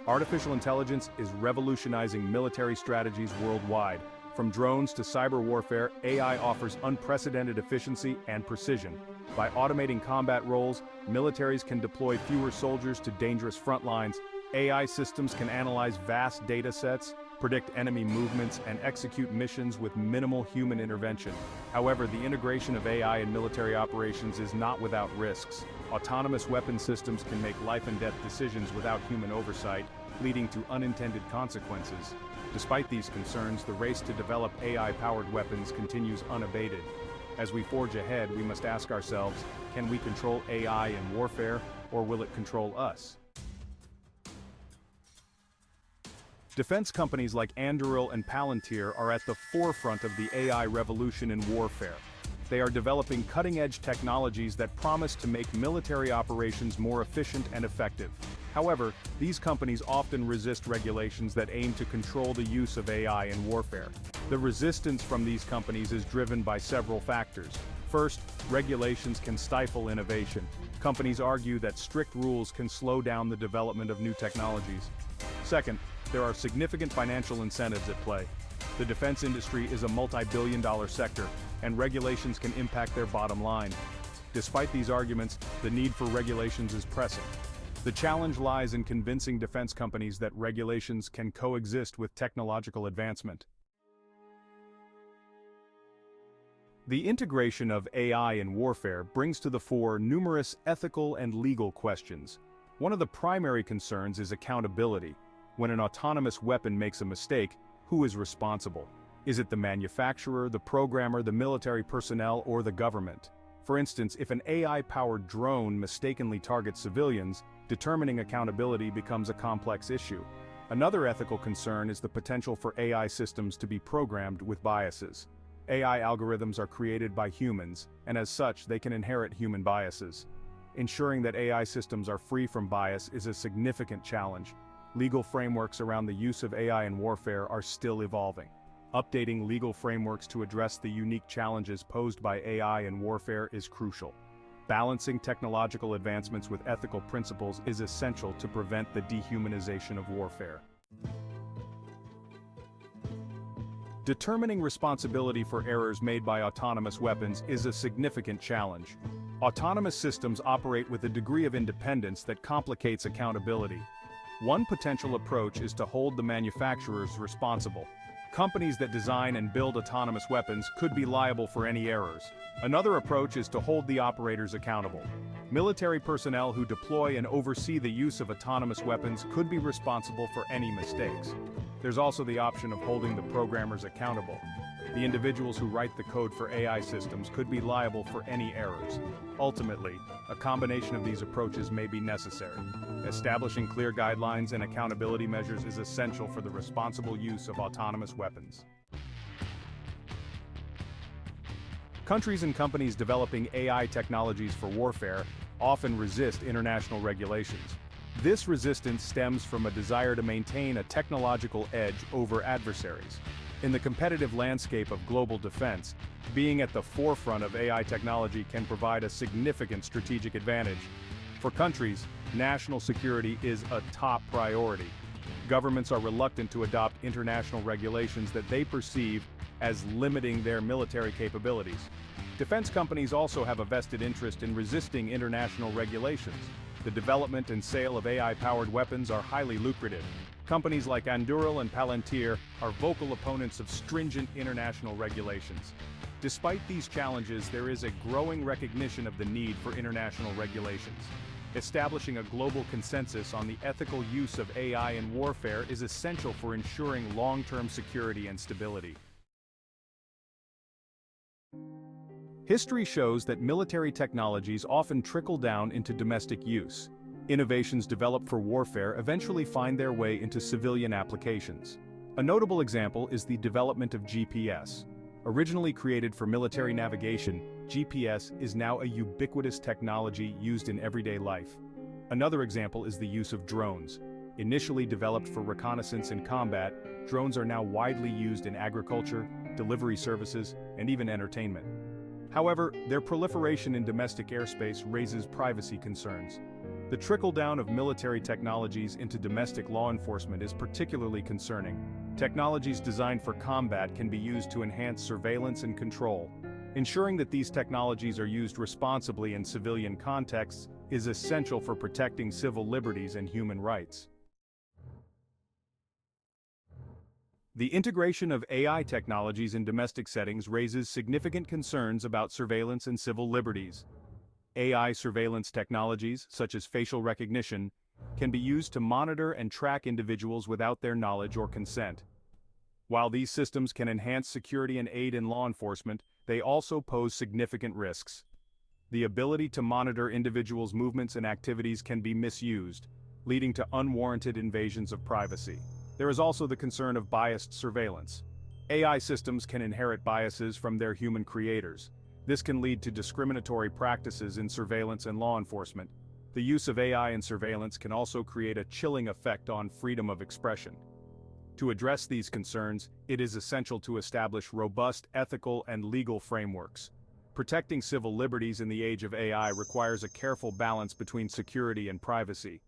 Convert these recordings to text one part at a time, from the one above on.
Artificial intelligence is revolutionizing military strategies worldwide. From drones to cyber warfare, AI offers unprecedented efficiency and precision. By automating combat roles, militaries can deploy fewer soldiers to dangerous front lines. AI systems can analyze vast data sets, predict enemy movements, and execute missions with minimal human intervention. However, the integration of AI in military operations is not without risks. Autonomous weapon systems can make life-and-death decisions without human oversight, leading to unintended consequences. Despite these concerns, the race to develop AI-powered weapons continues unabated. As we forge ahead, we must ask ourselves, can we control AI in warfare, or will it control us? Defense companies like Anduril and Palantir are at the forefront of the AI revolution in warfare. They are developing cutting-edge technologies that promise to make military operations more efficient and effective. However, these companies often resist regulations that aim to control the use of AI in warfare. The resistance from these companies is driven by several factors. First, regulations can stifle innovation. Companies argue that strict rules can slow down the development of new technologies. Second, there are significant financial incentives at play. The defense industry is a multi-billion-dollar sector, and regulations can impact their bottom line. Despite these arguments, the need for regulations is pressing. The challenge lies in convincing defense companies that regulations can coexist with technological advancement. The integration of AI in warfare brings to the fore numerous ethical and legal questions. One of the primary concerns is accountability. When an autonomous weapon makes a mistake, who is responsible? Is it the manufacturer, the programmer, the military personnel, or the government? For instance, if an AI-powered drone mistakenly targets civilians, determining accountability becomes a complex issue. Another ethical concern is the potential for AI systems to be programmed with biases. AI algorithms are created by humans, and as such, they can inherit human biases. Ensuring that AI systems are free from bias is a significant challenge. Legal frameworks around the use of AI in warfare are still evolving. Updating legal frameworks to address the unique challenges posed by AI in warfare is crucial. Balancing technological advancements with ethical principles is essential to prevent the dehumanization of warfare. Determining responsibility for errors made by autonomous weapons is a significant challenge. Autonomous systems operate with a degree of independence that complicates accountability. One potential approach is to hold the manufacturers responsible. Companies that design and build autonomous weapons could be liable for any errors. Another approach is to hold the operators accountable. Military personnel who deploy and oversee the use of autonomous weapons could be responsible for any mistakes. There's also the option of holding the programmers accountable. The individuals who write the code for AI systems could be liable for any errors. Ultimately, a combination of these approaches may be necessary. Establishing clear guidelines and accountability measures is essential for the responsible use of autonomous weapons. Countries and companies developing AI technologies for warfare often resist international regulations. This resistance stems from a desire to maintain a technological edge over adversaries. In the competitive landscape of global defense, being at the forefront of AI technology can provide a significant strategic advantage. For countries, national security is a top priority. Governments are reluctant to adopt international regulations that they perceive as limiting their military capabilities. Defense companies also have a vested interest in resisting international regulations. The development and sale of AI-powered weapons are highly lucrative. Companies like Anduril and Palantir are vocal opponents of stringent international regulations. Despite these challenges, there is a growing recognition of the need for international regulations. Establishing a global consensus on the ethical use of AI in warfare is essential for ensuring long-term security and stability. History shows that military technologies often trickle down into domestic use. Innovations developed for warfare eventually find their way into civilian applications. A notable example is the development of GPS. Originally created for military navigation, GPS is now a ubiquitous technology used in everyday life. Another example is the use of drones. Initially developed for reconnaissance and combat, drones are now widely used in agriculture, delivery services, and even entertainment. However, their proliferation in domestic airspace raises privacy concerns. The trickle-down of military technologies into domestic law enforcement is particularly concerning. Technologies designed for combat can be used to enhance surveillance and control. Ensuring that these technologies are used responsibly in civilian contexts is essential for protecting civil liberties and human rights. The integration of AI technologies in domestic settings raises significant concerns about surveillance and civil liberties. AI surveillance technologies, such as facial recognition, can be used to monitor and track individuals without their knowledge or consent. While these systems can enhance security and aid in law enforcement, they also pose significant risks. The ability to monitor individuals' movements and activities can be misused, leading to unwarranted invasions of privacy. There is also the concern of biased surveillance. AI systems can inherit biases from their human creators. This can lead to discriminatory practices in surveillance and law enforcement. The use of AI in surveillance can also create a chilling effect on freedom of expression. To address these concerns, it is essential to establish robust ethical and legal frameworks. Protecting civil liberties in the age of AI requires a careful balance between security and privacy.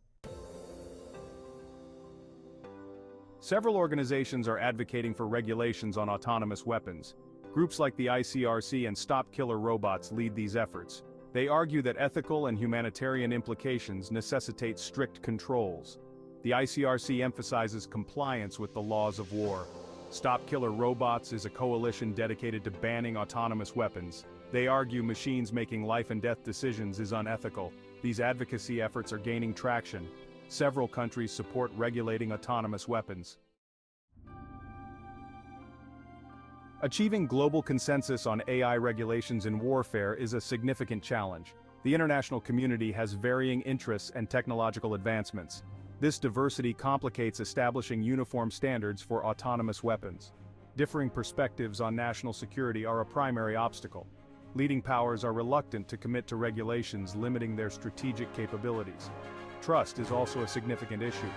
Several organizations are advocating for regulations on autonomous weapons. Groups like the ICRC and Stop Killer Robots lead these efforts. They argue that ethical and humanitarian implications necessitate strict controls. The ICRC emphasizes compliance with the laws of war. Stop Killer Robots is a coalition dedicated to banning autonomous weapons. They argue machines making life-and-death decisions is unethical. These advocacy efforts are gaining traction. Several countries support regulating autonomous weapons. Achieving global consensus on AI regulations in warfare is a significant challenge. The international community has varying interests and technological advancements. This diversity complicates establishing uniform standards for autonomous weapons. Differing perspectives on national security are a primary obstacle. Leading powers are reluctant to commit to regulations limiting their strategic capabilities. Trust is also a significant issue.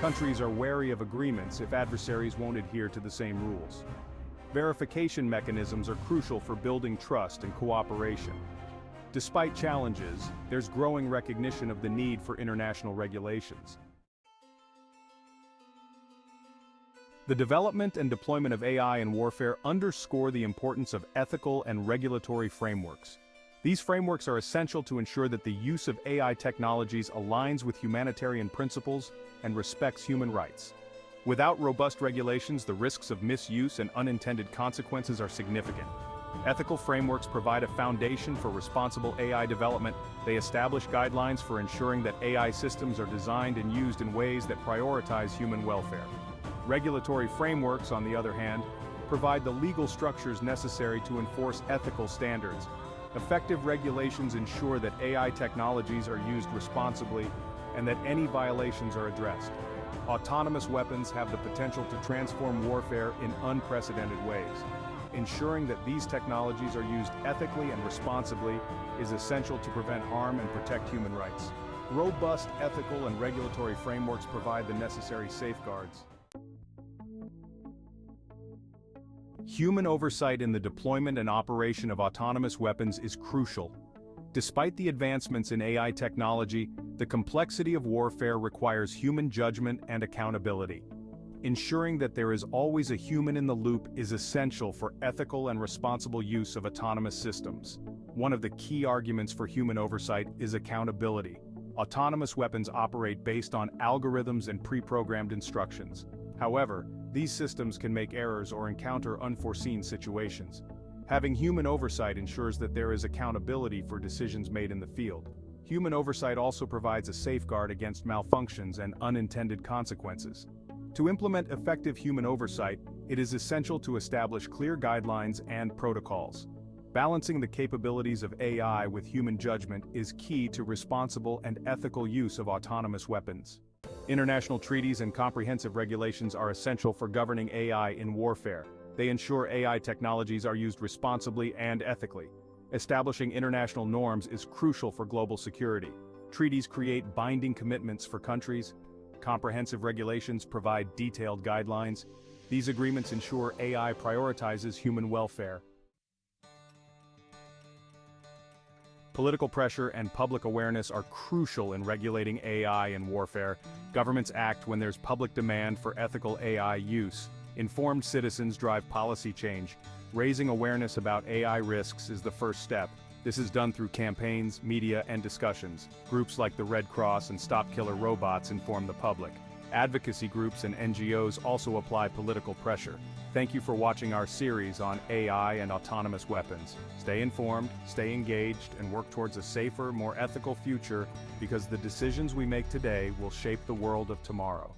Countries are wary of agreements if adversaries won't adhere to the same rules. Verification mechanisms are crucial for building trust and cooperation. Despite challenges, there's growing recognition of the need for international regulations. The development and deployment of AI in warfare underscore the importance of ethical and regulatory frameworks. These frameworks are essential to ensure that the use of AI technologies aligns with humanitarian principles and respects human rights. Without robust regulations, the risks of misuse and unintended consequences are significant. Ethical frameworks provide a foundation for responsible AI development. They establish guidelines for ensuring that AI systems are designed and used in ways that prioritize human welfare. Regulatory frameworks, on the other hand, provide the legal structures necessary to enforce ethical standards. Effective regulations ensure that AI technologies are used responsibly and that any violations are addressed. Autonomous weapons have the potential to transform warfare in unprecedented ways. Ensuring that these technologies are used ethically and responsibly is essential to prevent harm and protect human rights. Robust ethical and regulatory frameworks provide the necessary safeguards. Human oversight in the deployment and operation of autonomous weapons is crucial. Despite the advancements in AI technology, the complexity of warfare requires human judgment and accountability. Ensuring that there is always a human in the loop is essential for ethical and responsible use of autonomous systems. One of the key arguments for human oversight is accountability. Autonomous weapons operate based on algorithms and pre-programmed instructions. However, these systems can make errors or encounter unforeseen situations. Having human oversight ensures that there is accountability for decisions made in the field. Human oversight also provides a safeguard against malfunctions and unintended consequences. To implement effective human oversight, it is essential to establish clear guidelines and protocols. Balancing the capabilities of AI with human judgment is key to responsible and ethical use of autonomous weapons. International treaties and comprehensive regulations are essential for governing AI in warfare. They ensure AI technologies are used responsibly and ethically. Establishing international norms is crucial for global security. Treaties create binding commitments for countries. Comprehensive regulations provide detailed guidelines. These agreements ensure AI prioritizes human welfare. Political pressure and public awareness are crucial in regulating AI in warfare. Governments act when there's public demand for ethical AI use. Informed citizens drive policy change. Raising awareness about AI risks is the first step. This is done through campaigns, media, and discussions. Groups like the Red Cross and Stop Killer Robots inform the public. Advocacy groups and NGOs also apply political pressure. Thank you for watching our series on AI and autonomous weapons. Stay informed, stay engaged, and work towards a safer, more ethical future, because the decisions we make today will shape the world of tomorrow.